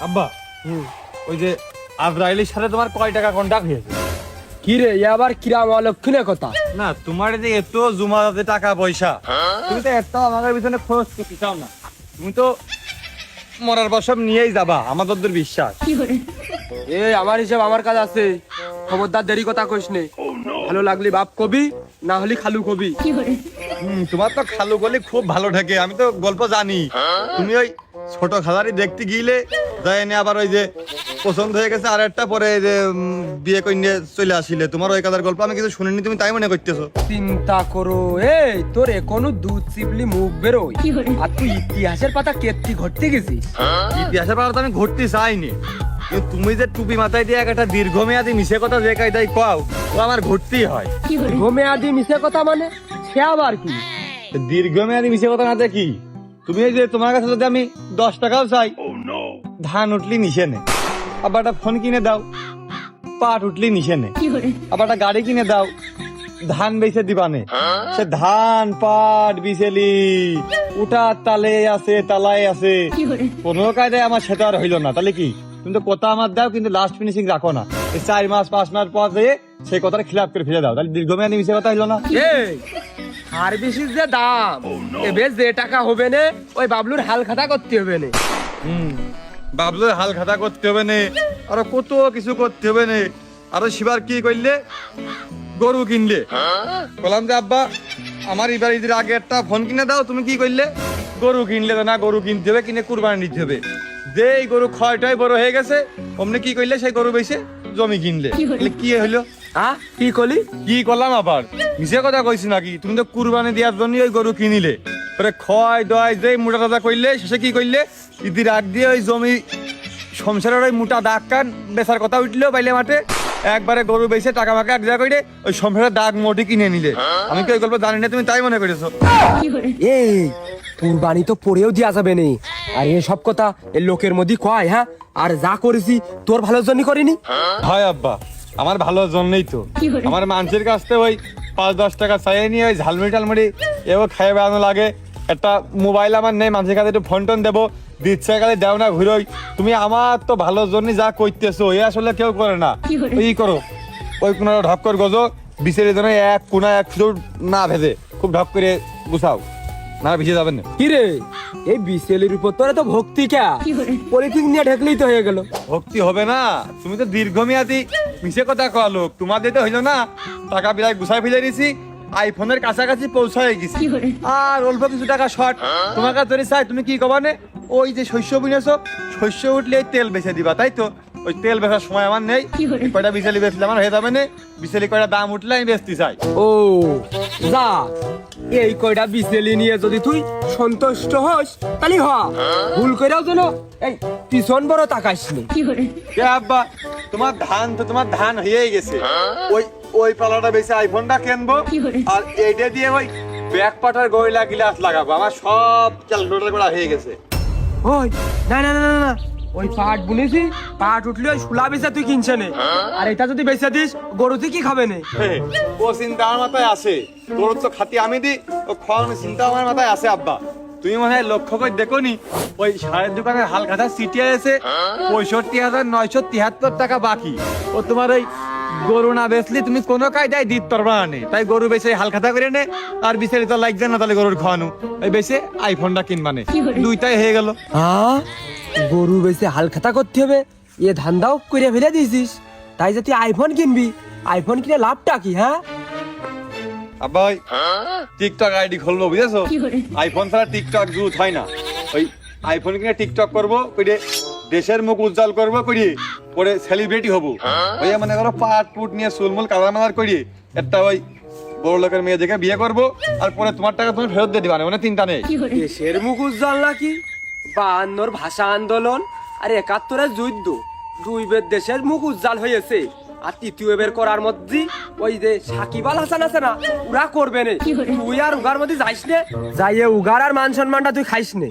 আব্বা ওই যে আজরাইলের সাথে তোমার কয় টাকা কন্টাক্ট হয়েছে? কি রে আবার কিরাম অলক্ষণের কথা? না তোমার যে এত জমাতে টাকা পয়সা, তুমি তো এত আমাদের পিছনে খরচ করতে চাও না। তুমি তো মরার পর সব নিয়েই যাবা, আমাদের বিশ্বাস। আমার হিসাব আমার কাছে আছে, খবরদার দেরি কথা কইস নে। ভালো লাগলি বাপ কবি, না হলি খালু কবি। তোমার তো খালু বলে খুব ভালো ঠেকে, আমি তো গল্প জানি। তুমি ওই ছোট খালারি দেখতে গিয়ে যায়নি, আবার ওই যে পছন্দ হয়ে গেছে আর একটা পরে যে বিয়ে করে নিয়ে চলে আসিলে, তোমার ওই কাদার গল্প আমি কিছু শুনিনি, তুমি তাই মনে করতেছো? চিন্তা করো, এই তোর এখনো দুধ চিপলি মুখ বেরোয়, আর তুই ইতিহাসের পাতা কেটে ঘটতে গেছিস। ইতিহাসের পাতা তো আমি ঘুরতে চাইনি, কিন্তু তুমি যে টুপি মাথায় দিয়ে একটা দীর্ঘমেয়াদী মিশে কথা যে কায়দায় কও, ও আমার ঘুরতেই হয়। দীর্ঘমেয়াদী মিশে কথা মানে সে আবার কি? দীর্ঘমেয়াদী মিশে কথা না দেখি, তুমি এই যে তোমার কাছে যদি আমি 10 টাকাও চাই, ধান উঠলি নিশে নে, আবার একটা ফোন কিনে দাও, পাট উঠলি নিশে নে, আবার একটা গাড়ি কিনে দাও, ধান বেচে দিবানে। সে ধান পাট বিছেলি উঠার তালে আছে, তালায় আছে, কোনো কায়দায় আমার সেটা আর হইলো না। তাহলে কি তুমি তো কথা আমার দাও, কিন্তু লাস্ট ফিনিশিং রাখো না। 4 মাস 5 মাস পর যেয়ে সেই কথাটা খিলাপ করে ফেলে দাও, তাহলে দীর্ঘমেয়াদী মিশে কথা হইলো না। এই সার্ভিসের যে দাম, এবার যে টাকা হবে না ওই বাবলুর হাল খাতা করতে হবে না। বাবলুর হাল খাতা করতে হবে না, আরো কত কিছু করতে হবে না। আরো শিবার কি করলে, গরু কিনলে। বললাম যে আব্বা আমার এবার ঈদের আগে একটা ফোন কিনে দাও, তুমি কি করলে, গরু কিনলে। না গরু কিনতে হবে, কিনে কুরবানি দিতে হবে। যে এই গরু ক্ষয়টাই বড় হয়ে গেছে, অমনি কি করলে, সেই গরু বেচে জমি কিনলে। কি হইলো? কি করলি? কি করলাম আবার, মিশে কথা কইছি নাকি? তুমি তো কুরবানি দেওয়ার জন্য ওই গরু কিনিলে, পরে ক্ষয় দয় যে মোটা টাদা করলে, শেষে কি করলে, ঈদের আগ দিয়ে ওই জমি সংসারের ওই মোটা দাগ কান বেচার কথা উঠলো বাইলে মাঠে, একবারে গরু বেচে টাকা মাকা এক জায়গা করে ওই সংসারের দাগ মোটি কিনে নিলে। আমি কি ওই গল্প জানি না, তুমি তাই মনে করেছো? এই কুরবানি তো পড়েও দেওয়া যাবে না, আর এসব কথা এই লোকের মধ্যে কয়। হ্যাঁ, আর যা করেছি তোর ভালোর জন্য করিনি। হয় আব্বা, আমার ভালোর জন্যই তো। আমার মানুষের কাছ থেকে ওই 5-10 টাকা চাইয়ে নিয়ে ওই ঝালমুড়ি টালমুড়ি এও খাইয়ে বেড়ানো লাগে। একটা মোবাইল আমার নেই, মানুষের কাছে একটু ফোন টোন দেবো, দিচ্ছে কালে দেও না ঘুরোই। তুমি আমার তো ভালোর জন্য যা করতেছো, এ আসলে কেউ করে না। ওই করো, ওই কোন ঢক করে গজো বিচের জন্য এক কোনা এক ফুট না ভেজে খুব ঢক করে গুছাও, না ভিজে যাবেন না। কি রে, এই বিসেলের উপর তোরা তো ভক্তি কে পলিথিন নিয়ে ঢেকলেই তো হয়ে গেল। ভক্তি হবে না, তুমি তো দীর্ঘমেয়াদী মিশে কথা কয়া লোক। তোমাদের তো হইলো না, টাকা বিরাট গুছাই ফেলে দিছি, আইফোনের কাছাকাছি পৌঁছায় গেছি, আর অল্প কিছু টাকা শর্ট। তোমার কাছে যদি চাই, তুমি কি কবানে, ওই যে শস্য বুনেছো, শস্য উঠলে তেল বেচে দিবা, তাই তো? ওই তেল বেচার সময় আমার নেই, কয়টা বিচেলি বেচলে আমার হয়ে যাবে না। বিচেলি কয়টা দাম উঠলে আমি বেচতে চাই। ও যা, এই কয়টা বিচেলি নিয়ে যদি তুই সন্তুষ্ট হস তাহলে হ, ভুল কইরাও যেন এই পিছন বড় তাকাইস নি। কে আব্বা, তোমার ধান হয়েই গেছে, ওই পালাটা বেশি আইফোনটা কিনবো, আর এইটা দিয়ে ওই ব্যাক পাটার গয়লা গিলাস লাগাবো। আমার সব ক্যালকুলেটর করা হয়ে গেছে। ওই না না না না না, ওই পাট বুনেছি, পাট উঠলে ওই শুলা বেচা তুই কিনছে নে, আর এটা যদি বেচা দিস গরু তুই কি খাবে নে? ও চিন্তা আমার মাথায় আছে, তোর তো খাতি আমি দি, ও খাওয়ানোর চিন্তা আমার মাথায় আছে আব্বা। তুমি মনে হয় লক্ষ্য করে দেখো নি, ওই সারের দোকানের হাল খাতা সিটিয়ে আছে 65,973 টাকা বাকি। ও তোমার ওই গরু না বেচলি তুমি কোনো কায়দায় দিতে পারবা না, তাই গরু বেচে হাল খাতা করে নে, আর বিচারি তো লাগছে না, তাহলে গরুর খাওয়ানো এই বেচে আইফোনটা কিনবানে, দুইটাই হয়ে গেল। গরু বেচে হাল খাতা করতে হবে, এ ধান্দাও করে ফেলে দিয়েছিস। তাই যদি আইফোন কিনবি, আইফোন কিনে লাভটা কি? হ্যাঁ আব্বা, ওই টিকটক আইডি খুলবো, বুঝেছো? আইফোন ছাড়া টিকটক জুত হয় না। ওই আইফোন কিনে টিকটক করবো, কইরে দেশের মুখ উজ্জ্বল করবো, করিয়ে পরে সেলিব্রিটি হবো। ওই মনে করো পাট পুট নিয়ে চুলমুল কালার মালার করিয়ে একটা ওই বড় লোকের মেয়ে দেখে বিয়ে করবো, আর পরে তোমার টাকা তুমি ফেরত দিয়ে দিবা, মানে চিন্তা নেই। দেশের মুখ উজ্জ্বল নাকি? 52 ভাষা আন্দোলন আর 71 যুদ্ধ, দুই বের দেশের মুখ উজ্জ্বল হয়েছে। আর তৃতীয় বের করার মধ্যে ওই যে সাকিব আল হাসান আছে না, উরা করবে না। তুই আর উগার মধ্যে যাইস নে, যাইয়ে উগার আর মান সম্মানটা তুই খাইস নে।